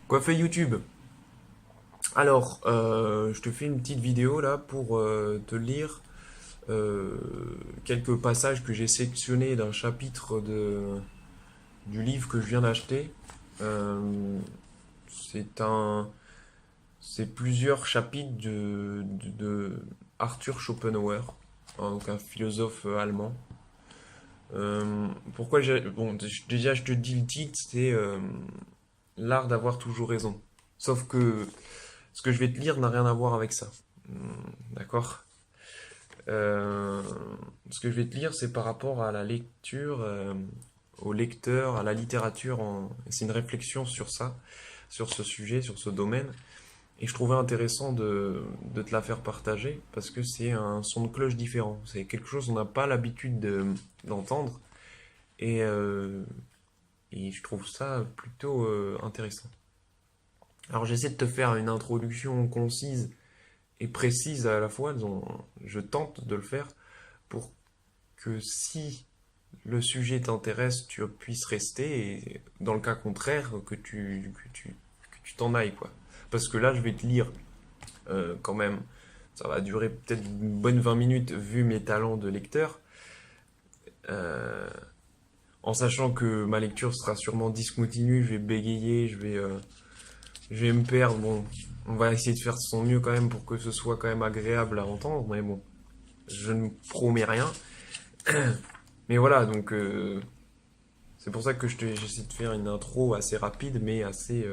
Quoi fait YouTube? Alors, je te fais une petite vidéo là pour te lire euh, quelques passages que j'ai sélectionnés d'un chapitre du livre que je viens d'acheter. Euh, c'est un, c'est plusieurs chapitres de Arthur Schopenhauer, hein, donc un philosophe allemand. Pourquoi bon, déjà je te dis le titre, c'est L'art d'avoir toujours raison. Sauf que ce que je vais te lire n'a rien à voir avec ça. D'accord? Euh, Ce que je vais te lire, c'est par rapport à la lecture, au lecteur, à la littérature. C'est une réflexion sur ça, sur ce sujet, sur ce domaine. Et je trouvais intéressant de te la faire partager parce que c'est un son de cloche différent. C'est quelque chose qu'on n'a pas l'habitude d'entendre. Et, euh, et je trouve ça plutôt intéressant. Alors j'essaie de te faire une introduction concise et précise à la fois, dont je tente de le faire pour que si le sujet t'intéresse, tu puisses rester et dans le cas contraire, que tu t'en ailles, quoi. Parce que là, je vais te lire quand même, ça va durer peut-être une bonne 20 minutes vu mes talents de lecteur, euh, en sachant que ma lecture sera sûrement discontinue, je vais bégayer, je vais me perdre. Bon, on va essayer de faire de son mieux quand même pour que ce soit quand même agréable à entendre, mais bon, je ne promets rien. Mais voilà, donc c'est pour ça que j'essaie de faire une intro assez rapide, mais assez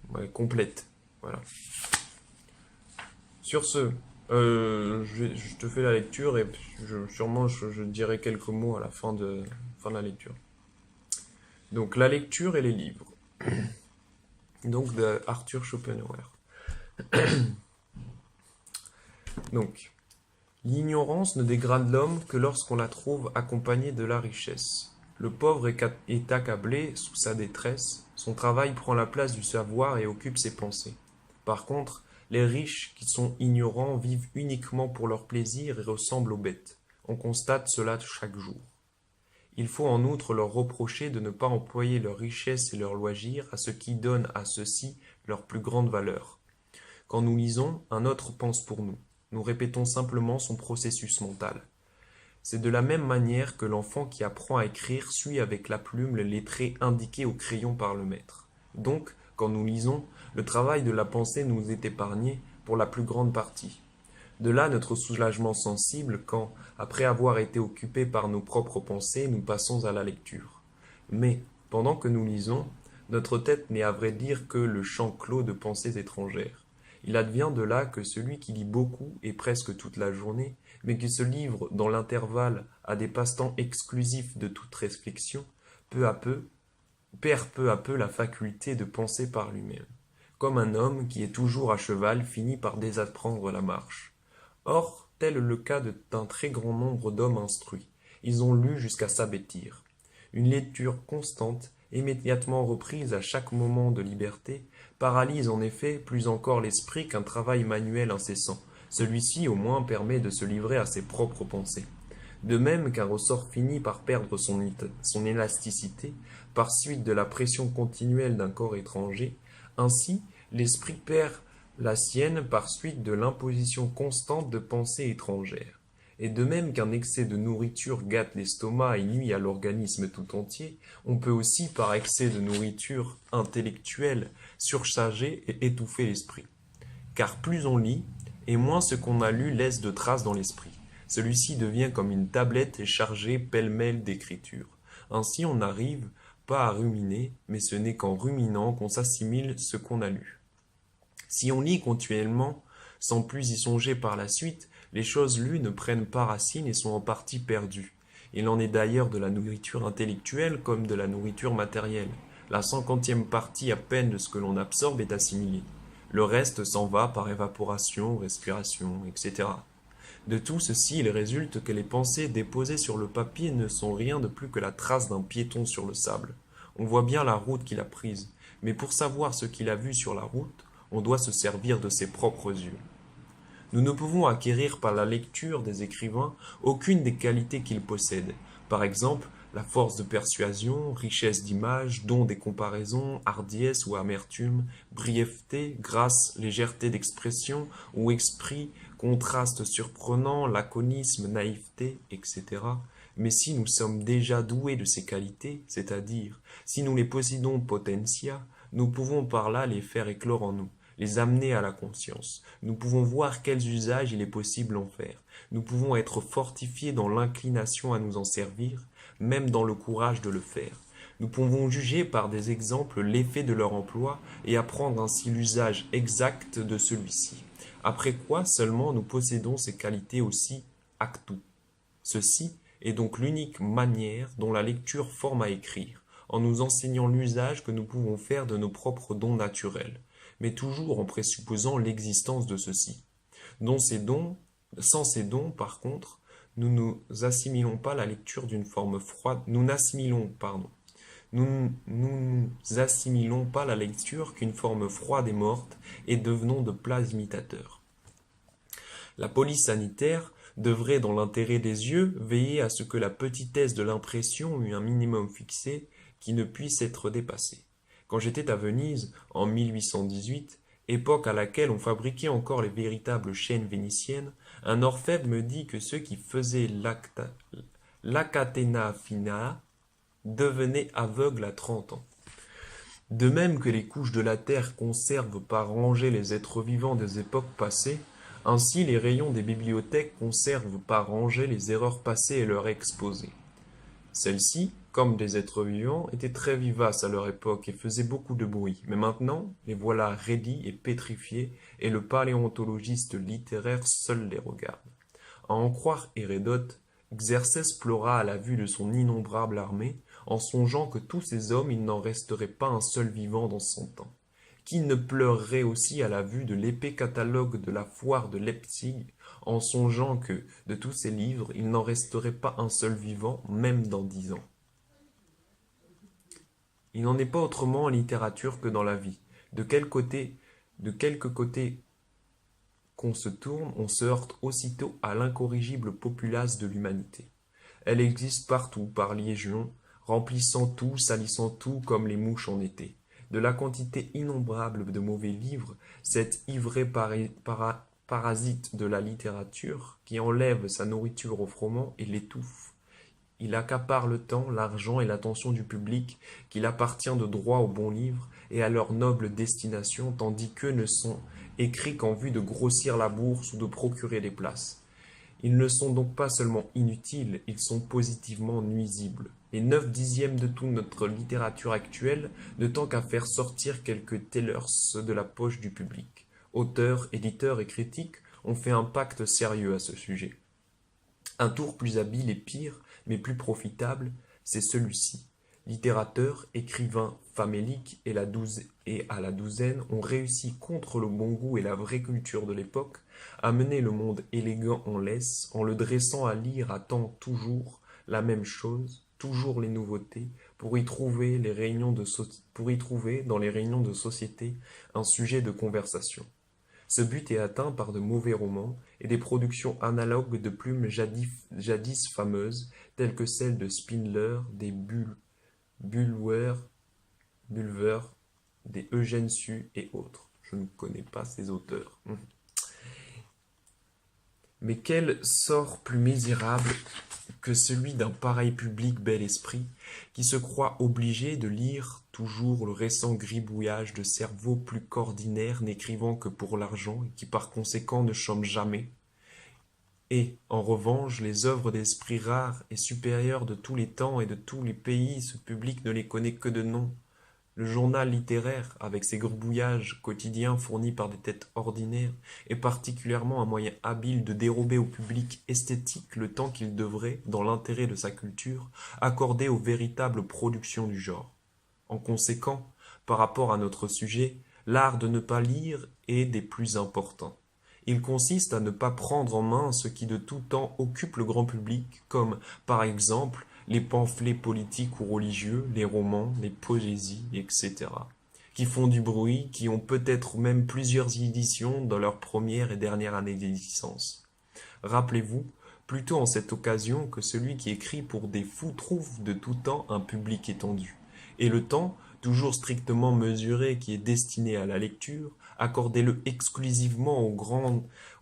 ouais, complète. Voilà. Sur ce, je te fais la lecture et sûrement je dirai quelques mots à la fin de la lecture. Donc la lecture et les livres. Donc de Arthur Schopenhauer. Donc, l'ignorance ne dégrade l'homme que lorsqu'on la trouve accompagnée de la richesse. Le pauvre est accablé sous sa détresse, son travail prend la place du savoir et occupe ses pensées. Par contre, les riches qui sont ignorants vivent uniquement pour leur plaisir et ressemblent aux bêtes. On constate cela chaque jour. Il faut en outre leur reprocher de ne pas employer leur richesse et leur loisir à ce qui donne à ceux-ci leur plus grande valeur. Quand nous lisons, un autre pense pour nous. Nous répétons simplement son processus mental. C'est de la même manière que l'enfant qui apprend à écrire suit avec la plume les traits indiqués au crayon par le maître. Donc, quand nous lisons, le travail de la pensée nous est épargné pour la plus grande partie. De là notre soulagement sensible quand, après avoir été occupés par nos propres pensées, nous passons à la lecture. Mais, pendant que nous lisons, notre tête n'est à vrai dire que le champ clos de pensées étrangères. Il advient de là que celui qui lit beaucoup et presque toute la journée, mais qui se livre dans l'intervalle à des passe-temps exclusifs de toute réflexion, peu à peu, perd peu à peu la faculté de penser par lui-même. Comme un homme qui est toujours à cheval finit par désapprendre la marche. Or, tel est le cas d'un très grand nombre d'hommes instruits. Ils ont lu jusqu'à s'abêtir. Une lecture constante, immédiatement reprise à chaque moment de liberté, paralyse en effet plus encore l'esprit qu'un travail manuel incessant. Celui-ci au moins permet de se livrer à ses propres pensées. De même qu'un ressort finit par perdre son élasticité par suite de la pression continuelle d'un corps étranger, ainsi l'esprit perd la sienne par suite de l'imposition constante de pensées étrangères. Et de même qu'un excès de nourriture gâte l'estomac et nuit à l'organisme tout entier, on peut aussi par excès de nourriture intellectuelle surcharger et étouffer l'esprit. Car plus on lit, et moins ce qu'on a lu laisse de traces dans l'esprit. Celui-ci devient comme une tablette chargée pêle-mêle d'écriture. Ainsi on n'arrive pas à ruminer, mais ce n'est qu'en ruminant qu'on s'assimile ce qu'on a lu. Si on lit continuellement, sans plus y songer par la suite, les choses lues ne prennent pas racine et sont en partie perdues. Il en est d'ailleurs de la nourriture intellectuelle comme de la nourriture matérielle. La 50e partie à peine de ce que l'on absorbe est assimilée. Le reste s'en va par évaporation, respiration, etc. De tout ceci, il résulte que les pensées déposées sur le papier ne sont rien de plus que la trace d'un piéton sur le sable. On voit bien la route qu'il a prise, mais pour savoir ce qu'il a vu sur la route, on doit se servir de ses propres yeux. Nous ne pouvons acquérir par la lecture des écrivains aucune des qualités qu'ils possèdent. Par exemple, La force de persuasion, richesse d'image, don des comparaisons, hardiesse ou amertume, brièveté, grâce, légèreté d'expression ou esprit, contraste surprenant, laconisme, naïveté, etc. Mais si nous sommes déjà doués de ces qualités, c'est-à-dire si nous les possédons potentia, nous pouvons par là les faire éclore en nous, les amener à la conscience. Nous pouvons voir quels usages il est possible d'en faire. Nous pouvons être fortifiés dans l'inclination à nous en servir, même dans le courage de le faire. Nous pouvons juger par des exemples l'effet de leur emploi et apprendre ainsi l'usage exact de celui-ci. Après quoi seulement nous possédons ces qualités aussi actu. Ceci est donc l'unique manière dont la lecture forme à écrire, en nous enseignant l'usage que nous pouvons faire de nos propres dons naturels, mais toujours en présupposant l'existence de ceux-ci. Sans ces dons, par contre, nous n'assimilons pas la lecture d'une forme froide, nous assimilons pas la lecture qu'une forme froide et morte et devenons de plats imitateurs. La police sanitaire devrait, dans l'intérêt des yeux, veiller à ce que la petitesse de l'impression eût un minimum fixé qui ne puisse être dépassé. Quand j'étais à Venise, en 1818, époque à laquelle on fabriquait encore les véritables chaînes vénitiennes, un orfèvre me dit que ceux qui faisaient l'acatena fina devenaient aveugles à 30 ans. De même que les couches de la terre conservent par rangées les êtres vivants des époques passées, ainsi les rayons des bibliothèques conservent par rangées les erreurs passées et leurs exposés. Celles-ci, comme des êtres vivants, étaient très vivaces à leur époque et faisaient beaucoup de bruit, mais maintenant, les voilà raidis et pétrifiés, et le paléontologiste littéraire seul les regarde. À en croire Hérodote, Xerxès pleura à la vue de son innombrable armée, en songeant que tous ces hommes il n'en resterait pas un seul vivant dans 100 ans. Qui ne pleurerait aussi à la vue de l'épais catalogue de la foire de Leipzig, en songeant que, de tous ces livres, il n'en resterait pas un seul vivant, même dans 10 ans. Il n'en est pas autrement en littérature que dans la vie. De quelque côté qu'on se tourne, on se heurte aussitôt à l'incorrigible populace de l'humanité. Elle existe partout, par légion, remplissant tout, salissant tout comme les mouches en été. De la quantité innombrable de mauvais livres, cet ivret parasite de la littérature, qui enlève sa nourriture au froment et l'étouffe. Il accapare le temps, l'argent et l'attention du public, qu'il appartient de droit aux bons livres et à leur noble destination, tandis qu'eux ne sont écrits qu'en vue de grossir la bourse ou de procurer des places. Ils ne sont donc pas seulement inutiles, ils sont positivement nuisibles. Les 9/10 de toute notre littérature actuelle ne tend qu'à faire sortir quelques tellers de la poche du public. Auteurs, éditeurs et critiques ont fait un pacte sérieux à ce sujet. Un tour plus habile et pire, mais plus profitable, c'est celui-ci. Littérateurs, écrivains, faméliques et à la douzaine ont réussi contre le bon goût et la vraie culture de l'époque à mener le monde élégant en laisse, en le dressant à lire à temps toujours la même chose, toujours les nouveautés, pour y trouver dans les réunions de société un sujet de conversation. Ce but est atteint par de mauvais romans et des productions analogues de plumes jadis fameuses, telles que celles de Spindler, des Bulwer, des Eugène Sue et autres. Je ne connais pas ces auteurs. Mais quel sort plus misérable que celui d'un pareil public bel esprit, qui se croit obligé de lire toujours le récent gribouillage de cerveaux plus qu'ordinaire n'écrivant que pour l'argent et qui par conséquent ne chôment jamais. Et, en revanche, les œuvres d'esprit rares et supérieures de tous les temps et de tous les pays, ce public ne les connaît que de nom. Le journal littéraire, avec ses gribouillages quotidiens fournis par des têtes ordinaires, est particulièrement un moyen habile de dérober au public esthétique le temps qu'il devrait, dans l'intérêt de sa culture, accorder aux véritables productions du genre. En conséquent, par rapport à notre sujet, l'art de ne pas lire est des plus importants. Il consiste à ne pas prendre en main ce qui de tout temps occupe le grand public, comme, par exemple, les pamphlets politiques ou religieux, les romans, les poésies, etc., qui font du bruit, qui ont peut-être même plusieurs éditions dans leur première et dernière année d'existence. Rappelez-vous, plutôt en cette occasion que celui qui écrit pour des fous trouve de tout temps un public étendu. Et le temps, toujours strictement mesuré, qui est destiné à la lecture, accordez-le exclusivement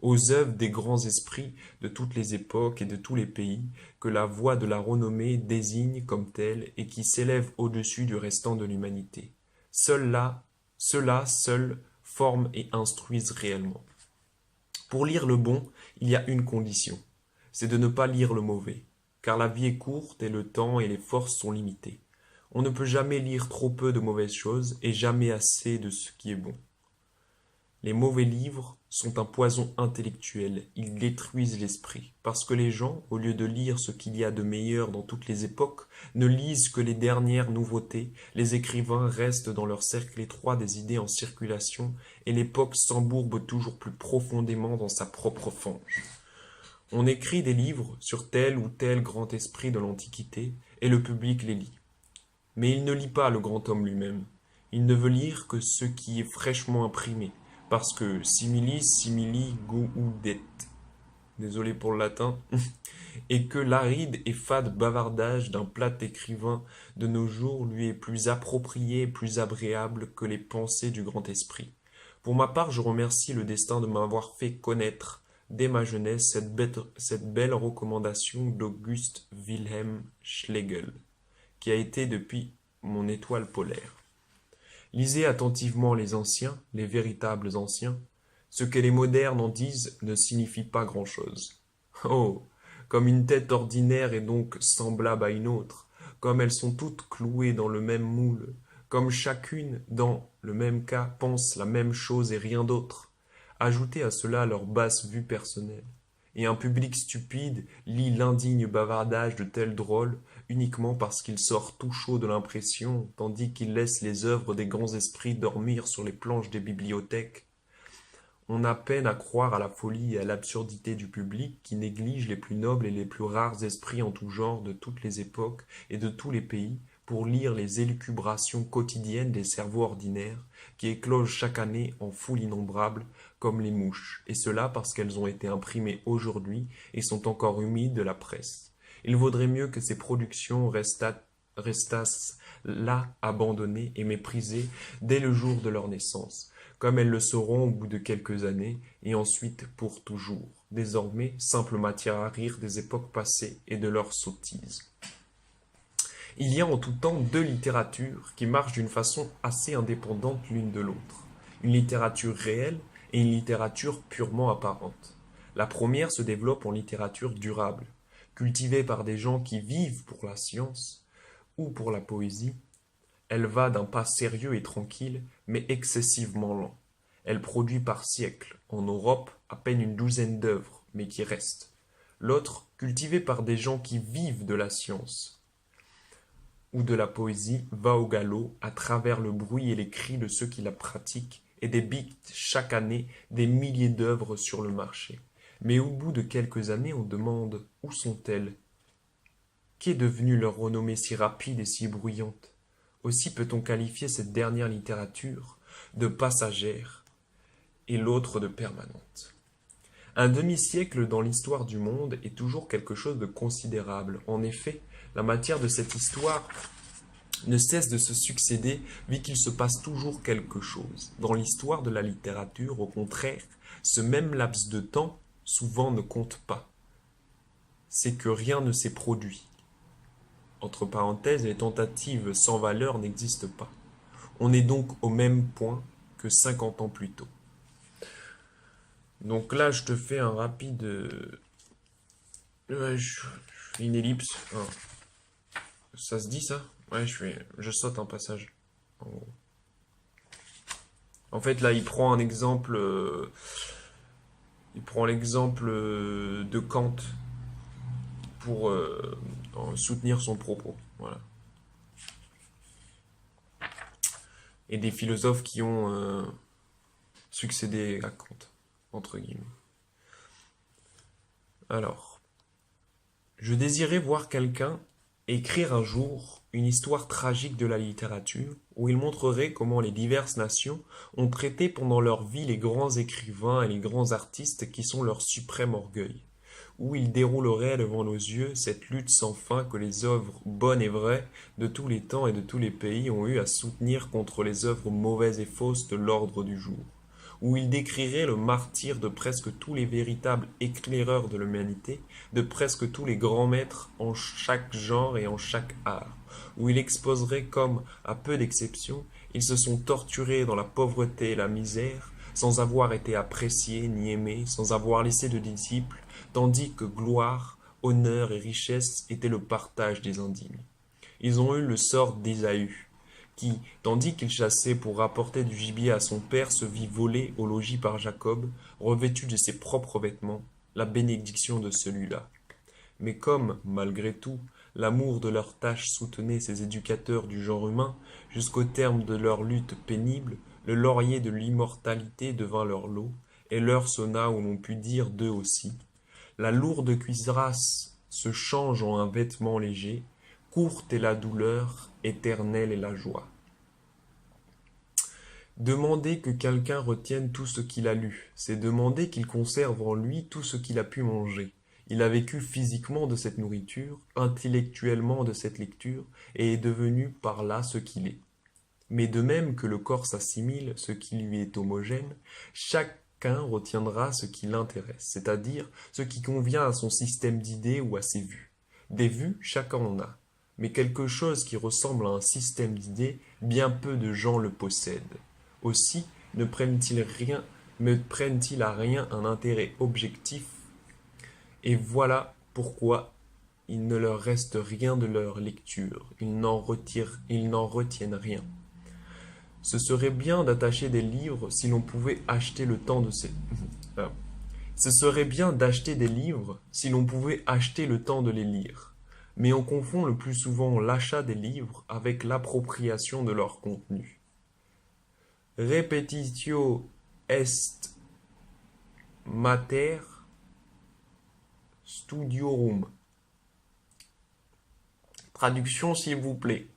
aux œuvres des grands esprits de toutes les époques et de tous les pays, que la voix de la renommée désigne comme telle et qui s'élève au-dessus du restant de l'humanité. Ceux-là seuls forment et instruisent réellement. Pour lire le bon, il y a une condition, c'est de ne pas lire le mauvais, car la vie est courte et le temps et les forces sont limités. On ne peut jamais lire trop peu de mauvaises choses et jamais assez de ce qui est bon. Les mauvais livres sont un poison intellectuel, ils détruisent l'esprit, parce que les gens, au lieu de lire ce qu'il y a de meilleur dans toutes les époques, ne lisent que les dernières nouveautés, les écrivains restent dans leur cercle étroit des idées en circulation, et l'époque s'embourbe toujours plus profondément dans sa propre fange. On écrit des livres sur tel ou tel grand esprit de l'Antiquité, et le public les lit. Mais il ne lit pas le grand homme lui-même, il ne veut lire que ce qui est fraîchement imprimé, parce que simili simili gaudet, désolé pour le latin, et que l'aride et fade bavardage d'un plat écrivain de nos jours lui est plus approprié et plus agréable que les pensées du grand esprit. Pour ma part, je remercie le destin de m'avoir fait connaître, dès ma jeunesse, cette belle recommandation d'Auguste Wilhelm Schlegel, qui a été depuis mon étoile polaire. Lisez attentivement les anciens, les véritables anciens. Ce que les modernes en disent ne signifie pas grand-chose. Oh, comme une tête ordinaire est donc semblable à une autre, comme elles sont toutes clouées dans le même moule, comme chacune, dans le même cas, pense la même chose et rien d'autre. Ajoutez à cela leur basse vue personnelle. Et un public stupide lit l'indigne bavardage de tels drôles uniquement parce qu'il sort tout chaud de l'impression, tandis qu'il laisse les œuvres des grands esprits dormir sur les planches des bibliothèques. On a peine à croire à la folie et à l'absurdité du public qui néglige les plus nobles et les plus rares esprits en tout genre de toutes les époques et de tous les pays pour lire les élucubrations quotidiennes des cerveaux ordinaires qui éclosent chaque année en foules innombrables comme les mouches, et cela parce qu'elles ont été imprimées aujourd'hui et sont encore humides de la presse. Il vaudrait mieux que ces productions restassent là abandonnées et méprisées dès le jour de leur naissance, comme elles le seront au bout de quelques années, et ensuite pour toujours, désormais simple matière à rire des époques passées et de leurs sottises. Il y a en tout temps deux littératures qui marchent d'une façon assez indépendante l'une de l'autre. Une littérature réelle et une littérature purement apparente. La première se développe en littérature durable, cultivée par des gens qui vivent pour la science ou pour la poésie. Elle va d'un pas sérieux et tranquille, mais excessivement lent. Elle produit par siècle, en Europe, à peine une douzaine d'œuvres, mais qui restent. L'autre, cultivée par des gens qui vivent de la science ou de la poésie, va au galop à travers le bruit et les cris de ceux qui la pratiquent et débite chaque année des milliers d'œuvres sur le marché. Mais au bout de quelques années, on demande où sont-elles? Qu'est devenue leur renommée si rapide et si bruyante? Aussi peut-on qualifier cette dernière littérature de passagère et l'autre de permanente. Un demi-siècle dans l'histoire du monde est toujours quelque chose de considérable. En effet, la matière de cette histoire ne cesse de se succéder vu qu'il se passe toujours quelque chose. Dans l'histoire de la littérature, au contraire, ce même laps de temps souvent ne compte pas. C'est que rien ne s'est produit. Entre parenthèses, les tentatives sans valeur n'existent pas. On est donc au même point que 50 ans plus tôt. Donc là, je te fais un rapide... une ellipse. Ça se dit ça? Ouais, je saute un passage. En fait, là, il prend un exemple... il prend l'exemple de Kant pour soutenir son propos. Voilà. Et des philosophes qui ont succédé à Kant, entre guillemets. Alors, je désirais voir quelqu'un écrire un jour une histoire tragique de la littérature où il montrerait comment les diverses nations ont traité pendant leur vie les grands écrivains et les grands artistes qui sont leur suprême orgueil, où il déroulerait devant nos yeux cette lutte sans fin que les œuvres bonnes et vraies de tous les temps et de tous les pays ont eu à soutenir contre les œuvres mauvaises et fausses de l'ordre du jour, où il décrirait le martyre de presque tous les véritables éclaireurs de l'humanité, de presque tous les grands maîtres en chaque genre et en chaque art, où il exposerait comme, à peu d'exceptions, ils se sont torturés dans la pauvreté et la misère, sans avoir été appréciés ni aimés, sans avoir laissé de disciples, tandis que gloire, honneur et richesse étaient le partage des indignes. Ils ont eu le sort d'Ésaü, qui, tandis qu'il chassait pour rapporter du gibier à son père, se vit voler au logis par Jacob, revêtu de ses propres vêtements, la bénédiction de celui-là. Mais comme, malgré tout, l'amour de leur tâche soutenait ces éducateurs du genre humain, jusqu'au terme de leur lutte pénible, le laurier de l'immortalité devint leur lot, et l'heure sonna où l'on put dire d'eux aussi. La lourde cuirasse se change en un vêtement léger, courte est la douleur, éternelle est la joie. Demander que quelqu'un retienne tout ce qu'il a lu, c'est demander qu'il conserve en lui tout ce qu'il a pu manger. Il a vécu physiquement de cette nourriture, intellectuellement de cette lecture, et est devenu par là ce qu'il est. Mais de même que le corps s'assimile ce qui lui est homogène, chacun retiendra ce qui l'intéresse, c'est-à-dire ce qui convient à son système d'idées ou à ses vues. Des vues, chacun en a, mais quelque chose qui ressemble à un système d'idées, bien peu de gens le possèdent. Aussi ne prennent-ils à rien un intérêt objectif, et voilà pourquoi il ne leur reste rien de leur lecture, ils n'en retiennent rien. Ce serait bien d'acheter des livres si l'on pouvait acheter le temps de ces... Ce serait bien d'acheter des livres si l'on pouvait acheter le temps de les lire. Mais on confond le plus souvent l'achat des livres avec l'appropriation de leur contenu. Repetitio est mater studiorum. Traduction s'il vous plaît.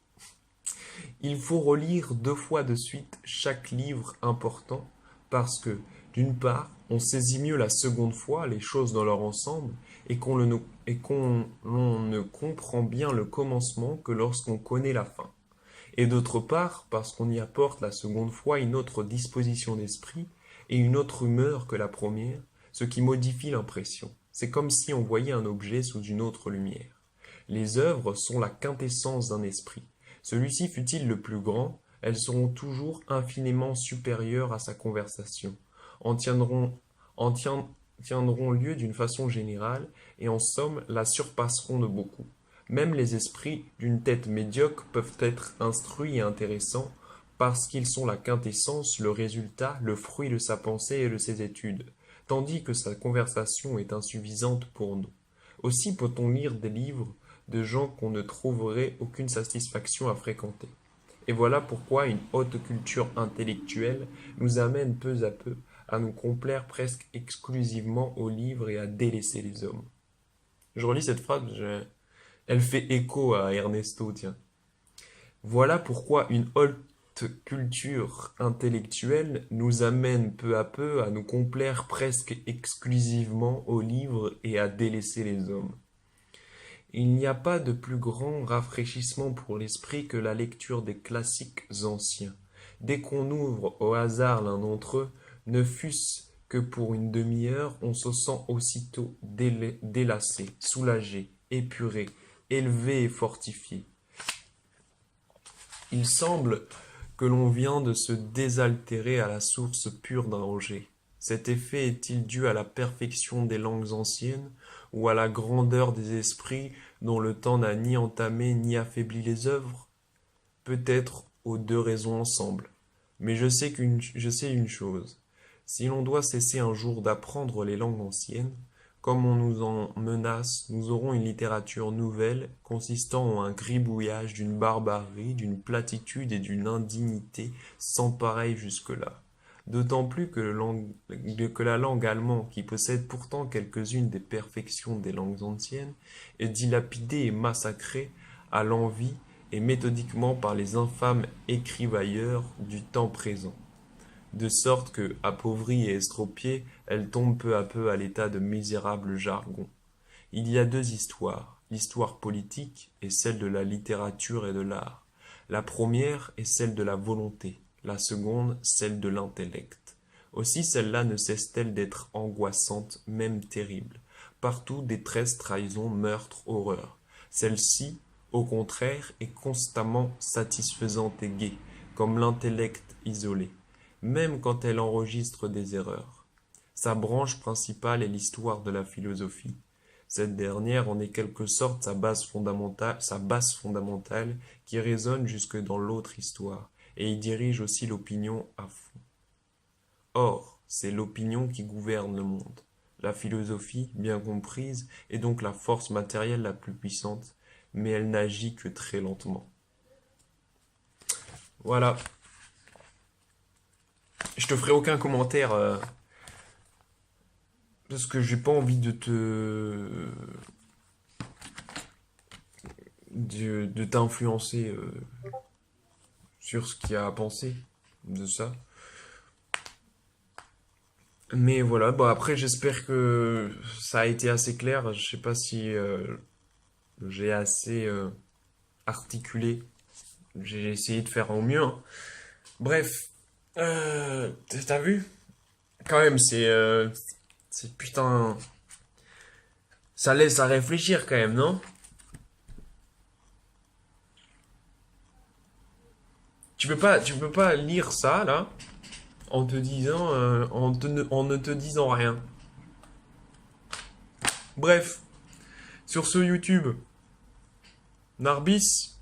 Il faut relire 2 fois de suite chaque livre important parce que, d'une part, on saisit mieux la seconde fois les choses dans leur ensemble et qu'on ne comprend bien le commencement que lorsqu'on connaît la fin. Et d'autre part, parce qu'on y apporte la seconde fois une autre disposition d'esprit et une autre humeur que la première, ce qui modifie l'impression. C'est comme si on voyait un objet sous une autre lumière. Les œuvres sont la quintessence d'un esprit. Celui-ci fût-il le plus grand, elles seront toujours infiniment supérieures à sa conversation, tiendront lieu d'une façon générale, et en somme la surpasseront de beaucoup. Même les esprits d'une tête médiocre peuvent être instruits et intéressants, parce qu'ils sont la quintessence, le résultat, le fruit de sa pensée et de ses études, tandis que sa conversation est insuffisante pour nous. Aussi peut-on lire des livres de gens qu'on ne trouverait aucune satisfaction à fréquenter. Et voilà pourquoi une haute culture intellectuelle nous amène peu à peu à nous complaire presque exclusivement aux livres et à délaisser les hommes. Je relis cette phrase, elle fait écho à Ernesto, tiens. Voilà pourquoi une haute culture intellectuelle nous amène peu à peu à nous complaire presque exclusivement aux livres et à délaisser les hommes. Il n'y a pas de plus grand rafraîchissement pour l'esprit que la lecture des classiques anciens. Dès qu'on ouvre au hasard l'un d'entre eux, ne fût-ce que pour une demi-heure, on se sent aussitôt délassé, soulagé, épuré, élevé et fortifié. Il semble que l'on vient de se désaltérer à la source pure d'un rocher. Cet effet est-il dû à la perfection des langues anciennes ou à la grandeur des esprits dont le temps n'a ni entamé ni affaibli les œuvres? Peut-être aux 2 raisons ensemble. Mais je sais une chose. Si l'on doit cesser un jour d'apprendre les langues anciennes, comme on nous en menace, nous aurons une littérature nouvelle consistant en un gribouillage d'une barbarie, d'une platitude et d'une indignité sans pareil jusque-là. D'autant plus que la langue allemande, qui possède pourtant quelques-unes des perfections des langues anciennes, est dilapidée et massacrée à l'envi et méthodiquement par les infâmes écrivailleurs du temps présent. De sorte que, appauvrie et estropiée, elle tombe peu à peu à l'état de misérable jargon. Il y a deux histoires, l'histoire politique et celle de la littérature et de l'art. La première est celle de la volonté, la seconde celle de l'intellect. Aussi celle-là ne cesse-t-elle d'être angoissante, même terrible. Partout détresse, trahison, meurtre, horreur. Celle-ci, au contraire, est constamment satisfaisante et gaie, comme l'intellect isolé, même quand elle enregistre des erreurs. Sa branche principale est l'histoire de la philosophie. Cette dernière en est quelque sorte sa base fondamentale qui résonne jusque dans l'autre histoire, et y dirige aussi l'opinion à fond. Or, c'est l'opinion qui gouverne le monde. La philosophie, bien comprise, est donc la force matérielle la plus puissante, mais elle n'agit que très lentement. Voilà. Je te ferai aucun commentaire parce que j'ai pas envie de t'influencer sur ce qu'il y a à penser de ça. Mais voilà, bon après j'espère que ça a été assez clair. Je sais pas si j'ai assez articulé. J'ai essayé de faire au mieux, hein. Bref, t'as vu? Quand même, c'est putain, ça laisse à réfléchir quand même, non? Tu peux pas lire ça là en te disant, en ne te disant rien. Bref, sur ce YouTube, Narbis.